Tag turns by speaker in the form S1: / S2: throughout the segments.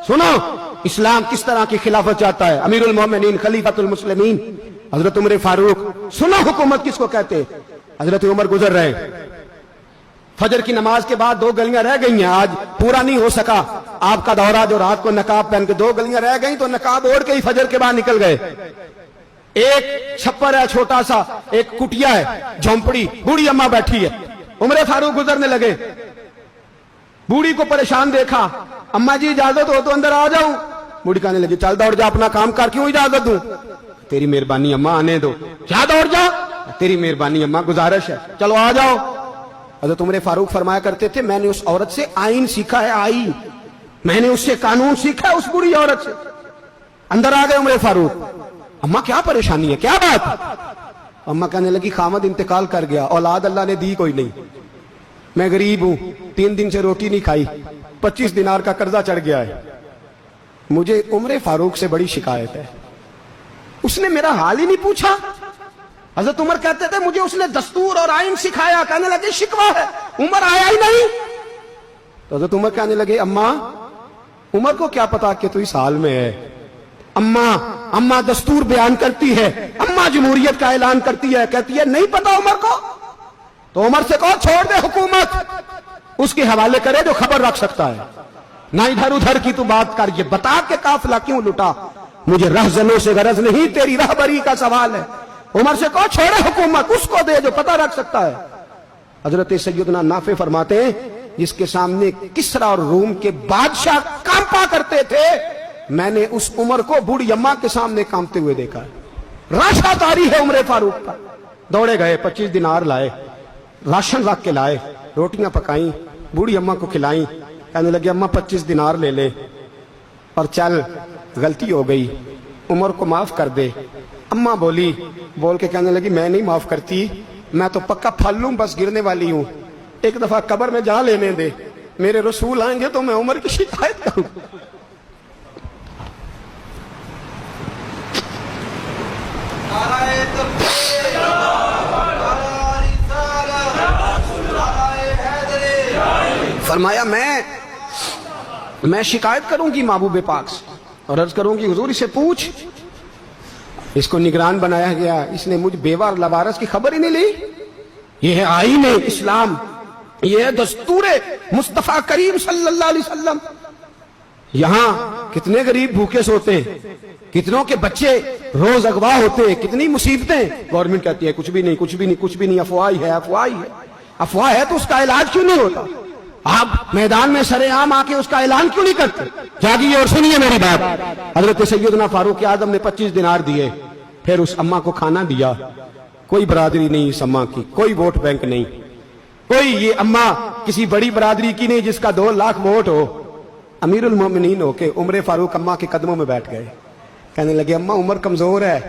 S1: सुनो इस्लाम किस तरह की खिलाफत चाहता है। अमीरुल मोमिनीन खलीफतुल मुस्लिमीन हजरत उमर फारूक। सुनो हुकूमत किसको कहते हैं। हजरत उमर गुजर रहे, फजर की नमाज के बाद 2 गलियां रह गई हैं, आज पूरा नहीं हो सका आपका दौरा, जो रात को नकाब पहन के 2 गलियां रह गई तो नकाब ओढ़ के ही फजर के बाद निकल गए। एक छप्पर है छोटा सा, एक कुटिया है, झोंपड़ी, बूढ़ी अम्मा बैठी है। उमर फारूक गुजरने लगे, बूढ़ी को परेशान देखा, अम्मा जी इजाजत हो तो अंदर आ जाऊं। बूढ़ी कहने लगी चल दौड़ जा, अपना काम कर, क्यों इजाजत दूं। तेरी मेहरबानी अम्मा आने दो। क्या दौड़ जा, तेरी मेहरबानी अम्मा गुजारिश है, चलो आ जाओ। हज़रत उमर फारूक फरमाया करते थे मैंने उस औरत से आईन सीखा है, आईन, मैंने उससे कानून सीखा है, उस बुरी औरत से। अंदर आ गए उमर फारूक, अम्मा क्या परेशानी है, क्या बात। अम्मा कहने लगी खामद इंतकाल कर गया, औलाद अल्लाह ने दी कोई नहीं, मैं गरीब हूं, 3 दिन से रोटी नहीं खाई, 25 दिनार का कर्जा चढ़ गया है, मुझे उमर फारूक से बड़ी शिकायत है। उसने मेरा हाल ही नहीं पूछा। हजरत उमर कहते थे मुझे उसने दस्तूर और आइन सिखाया। कहने लगे शिकवा है, उमर आया ही नहीं। तो हजरत उमर कहने लगे अम्मा, उमर को क्या पता कि तू इस हाल में है। अम्मा दस्तूर बयान करती है, अम्मा जमहूरियत का ऐलान करती है, कहती है नहीं पता उमर को। तो उमर से कहो छोड़ दे हुकूमत, उसके हवाले करे जो खबर रख सकता है, ना इधर उधर की तू बात कर। ये बता के काफिला क्यों लुटा, मुझे रहजनों से गरज नहीं, तेरी रहबरी का सवाल है। उमर से कहो छोड़े हुकूमत, उसको दे जो पता रख सकता है। हजरत सैयदना नाफे फरमाते हैं जिसके सामने किसरा और रूम के बादशाह कांपा करते थे, मैंने उस उमर को बूढ़ी अम्मा के सामने कांपते हुए देखा है। राशा तारी है उमर फारूक का। दौड़े गए, 25 दिनार लाए, राशन रख के लाए, रोटियां पकाई, बूढ़ी अम्मा को खिलाई। कहने लगे अम्मा 25 दिनार ले ले और चल, गलती हो गई, उमर को माफ कर दे। अम्मा बोली, बोल के कहने लगी मैं नहीं माफ करती, मैं तो पक्का फल लूं, बस गिरने वाली हूं, एक दफा कब्र में जा लेने दे, मेरे रसूल आएंगे तो मैं उमर की शिकायत करूं। फरमाया मैं शिकायत करूंगी महबूब पाक से और अर्ज करूंगी हुजूर इसे पूछ, इसको निगरान बनाया गया, इसने मुझ बेवा और लवारस की खबर ही नहीं ली। यह है आईन इस्लाम, यह है दस्तूर मुस्तफा करीम सल्लल्लाहु अलैहि वसल्लम। यहां कितने गरीब भूखे सोते, कितनों के बच्चे रोज अगवा होते, कितनी मुसीबतें। गवर्नमेंट कहती है कुछ भी नहीं, कुछ भी नहीं, कुछ भी नहीं, अफवाह ही है, अफवाह ही है। अफवाह है तो उसका इलाज क्यों नहीं होता। आप मैदान में सरेआम आके उसका ऐलान क्यों नहीं करते। जागिए और सुनिए मेरी बात। हजरत सैयदना फारूक आजम ने 25 दिनार दिए, फिर उस अम्मा को खाना दिया। कोई बरादरी नहीं इस अम्मा की, कोई वोट बैंक नहीं, कोई ये अम्मा किसी बड़ी बरादरी की नहीं जिसका 2 लाख वोट हो। अमीरुल मोमिनीन होके उमर फारूक अम्मा के कदमों में बैठ गए। कहने लगे अम्मा उमर कमजोर है,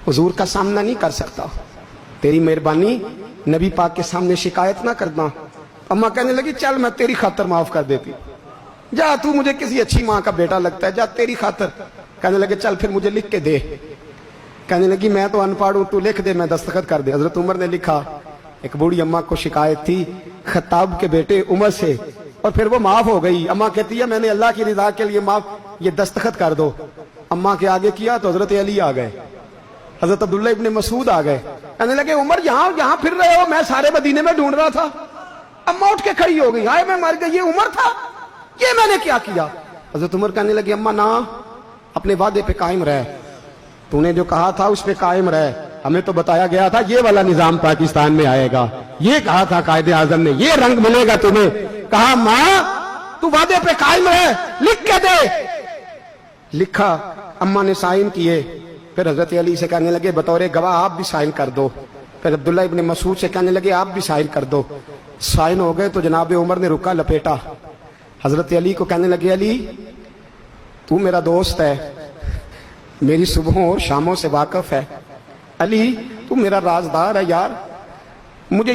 S1: हुजूर का सामना नहीं कर सकता, तेरी मेहरबानी नबी पाक के सामने शिकायत ना करना। अम्मा कहने लगी चल मैं तेरी खातर माफ कर देती, जा तू मुझे किसी अच्छी माँ का बेटा लगता है, जा तेरी खातर। कहने लगे चल फिर मुझे लिख के दे। कहने लगी मैं तो अनपढ़ हूं, तू लिख दे मैं दस्तखत कर दे। हजरत उमर ने लिखा। एक बूढ़ी अम्मा को शिकायत थी खत्ताब के बेटे उमर से, और फिर वो माफ हो गई। अम्मा कहती है मैंने अल्लाह की रिजा के लिए माफ, ये दस्तखत कर दो। अम्मा के आगे किया तो हजरत अली आ गए, हजरत अब्दुल्ला इब्ने मसूद आ गए। कहने लगे उमर यहाँ फिर रहे हो, मैं सारे मदीने में ढूंढ रहा था। अम्मा उठ के खड़ी हो गई, हाय मैं मर गई, ये उमर था, ये मैंने क्या किया। हजरत उमर कहने लगे अम्मा ना, अपने वादे पे कायम रह, तूने जो कहा था उस पे कायम रह, हमें तो बताया गया था ये वाला निजाम पाकिस्तान में आएगा, ये कहा था कायदे आजम ने, ये रंग मिलेगा तुम्हें। कहा माँ तू वादे पे कायम रह, लिख के दे। लिखा, अम्मा ने साइन किए। फिर हजरत अली से कहने लगे बतौर गवाह आप भी साइन कर दो। फिर अब्दुल्ला इब्ने मसूद से कहने लगे आप भी साइन कर दो। साइन हो गए तो जनाब उमर ने रुका लपेटा। हजरत अली को कहने लगे अली तू मेरा दोस्त है, मेरी सुबहों और शामों से वाकिफ है, अली तू मेरा राजदार है यार, मुझे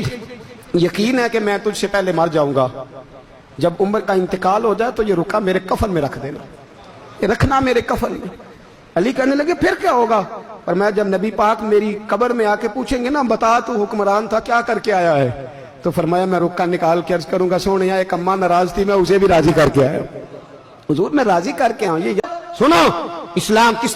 S1: यकीन है कि मैं तुझसे पहले मर जाऊंगा, जब उमर का इंतकाल हो जाए तो ये रुका मेरे कफन में रख देना, ये रखना मेरे कफन में। अली कहने लगे फिर क्या होगा। और मैं जब नबी पाक मेरी कब्र में आके पूछेंगे ना बता तू हुक्मरान था क्या करके आया है, तो फरमाया मैं रुक्का निकाल के अर्ज करूंगा सोने एक अम्मा नाराज थी मैं उसे भी राजी करके आया। حضور میں راضی کر کے آؤں. یہ سنو اسلام کس